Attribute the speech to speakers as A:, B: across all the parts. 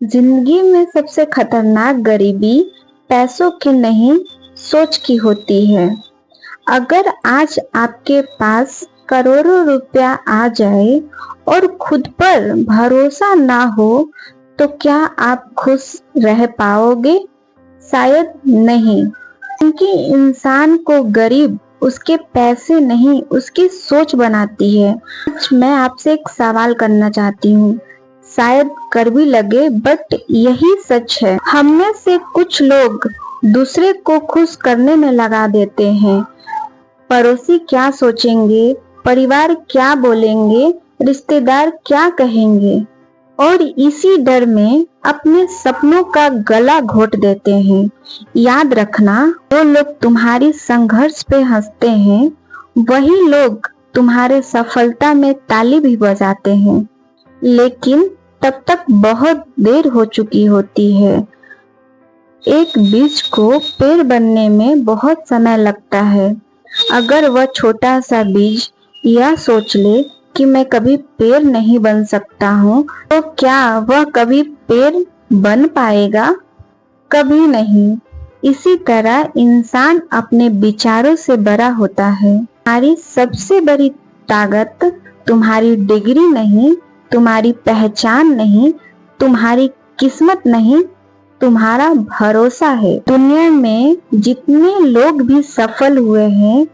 A: जिंदगी में सबसे खतरनाक गरीबी पैसों की नहीं, सोच की होती है। अगर आज आपके पास करोड़ों रुपया आ जाए और खुद पर भरोसा ना हो, तो क्या आप खुश रह पाओगे? शायद नहीं, क्योंकि इंसान को गरीब उसके पैसे नहीं, उसकी सोच बनाती है। आज मैं आपसे एक सवाल करना चाहती हूँ, शायद कड़वी लगे बट यही सच है। हम में से कुछ लोग दूसरे को खुश करने में लगा देते हैं। पड़ोसी क्या सोचेंगे, परिवार क्या बोलेंगे, रिश्तेदार क्या कहेंगे, और इसी डर में अपने सपनों का गला घोट देते हैं। याद रखना, वो लोग तुम्हारी संघर्ष पे हंसते हैं, वही लोग तुम्हारे सफलता में ताली भी बजाते हैं, लेकिन तब तक बहुत देर हो चुकी होती है। एक बीज को पेड़ बनने में बहुत समय लगता है। अगर वह छोटा सा बीज यह सोच ले कि मैं कभी पेड़ नहीं बन सकता हूँ, तो क्या वह कभी पेड़ बन पाएगा? कभी नहीं। इसी तरह इंसान अपने विचारों से बड़ा होता है। तुम्हारी सबसे बड़ी ताकत तुम्हारी डिग्री नहीं, तुम्हारी पहचान नहीं, तुम्हारी किस्मत नहीं, तुम्हारा भरोसा है। दुनिया में जितने लोग भी सफल हुए हैं,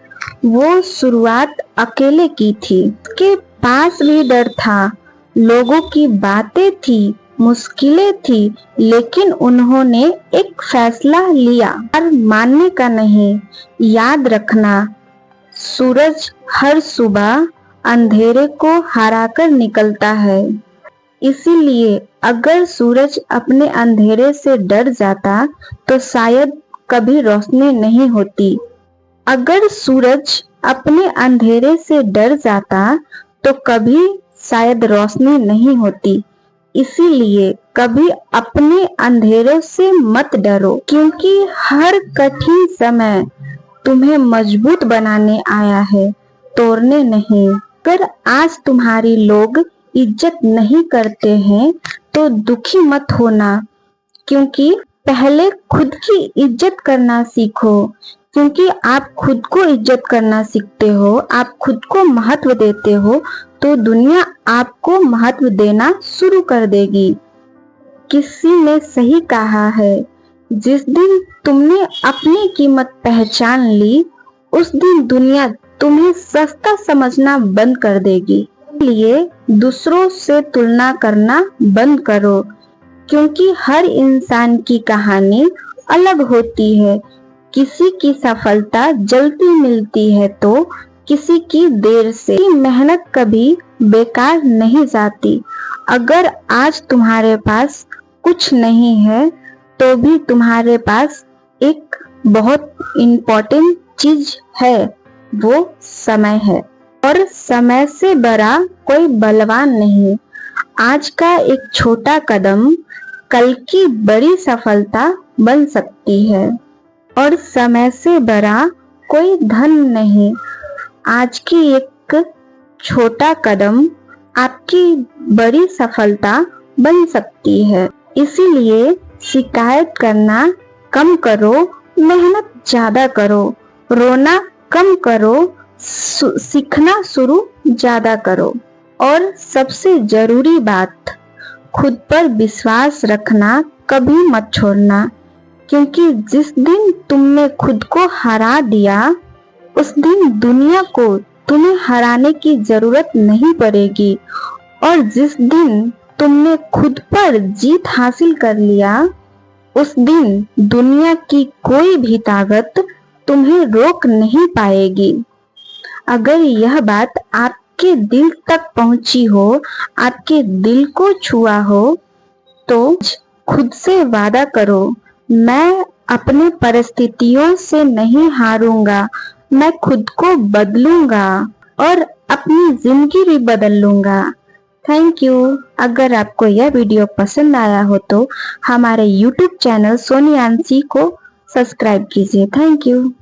A: वो शुरुआत अकेले की थी। उसके पास भी डर था, लोगों की बातें थी, मुश्किलें थी, लेकिन उन्होंने एक फैसला लिया, हार मानने का नहीं। याद रखना, सूरज हर सुबह अंधेरे को हराकर निकलता है। इसीलिए अगर सूरज अपने अंधेरे से डर जाता, तो शायद कभी रोशनी नहीं होती। अगर सूरज अपने अंधेरे से डर जाता, तो कभी शायद रोशनी नहीं होती। इसीलिए कभी अपने अंधेरों से मत डरो, क्योंकि हर कठिन समय तुम्हें मजबूत बनाने आया है, तोड़ने नहीं। अगर आज तुम्हारी लोग इज्जत नहीं करते हैं, तो दुखी मत होना, क्योंकि पहले खुद की इज्जत करना सीखो। क्योंकि आप खुद को इज्जत करना सीखते हो, आप खुद को महत्व देते हो, तो दुनिया आपको महत्व देना शुरू कर देगी। किसी ने सही कहा है, जिस दिन तुमने अपनी कीमत पहचान ली, उस दिन दुनिया तुम्हें सस्ता समझना बंद कर देगी। इसलिए दूसरों से तुलना करना बंद करो, क्योंकि हर इंसान की कहानी अलग होती है। किसी की सफलता जल्दी मिलती है, तो किसी की देर से। मेहनत कभी बेकार नहीं जाती। अगर आज तुम्हारे पास कुछ नहीं है, तो भी तुम्हारे पास एक बहुत इम्पोर्टेंट चीज है, वो समय है। और समय से बड़ा कोई बलवान नहीं। आज का एक छोटा कदम कल की बड़ी सफलता बन सकती है। और समय से बड़ा कोई धन नहीं। आज की एक छोटा कदम आपकी बड़ी सफलता बन सकती है। इसीलिए शिकायत करना कम करो, मेहनत ज्यादा करो, रोना कम करो, सीखना शुरू ज्यादा करो। और सबसे जरूरी बात, खुद पर विश्वास रखना कभी मत छोड़ना, क्योंकि जिस दिन तुमने खुद को हरा दिया, उस दिन दुनिया को तुम्हें हराने की जरूरत नहीं पड़ेगी। और जिस दिन तुमने खुद पर जीत हासिल कर लिया, उस दिन दुनिया की कोई भी ताकत तुम्हें रोक नहीं पाएगी। अगर यह बात आपके दिल तक पहुंची हो, आपके दिल को छुआ हो, तो खुद से वादा करो, मैं अपने परिस्थितियों से नहीं हारूंगा, मैं खुद को बदलूंगा और अपनी जिंदगी भी बदल लूंगा। Thank you. अगर आपको यह वीडियो पसंद आया हो, तो हमारे YouTube चैनल सोनियांशी को सब्सक्राइब कीजिए। Thank you.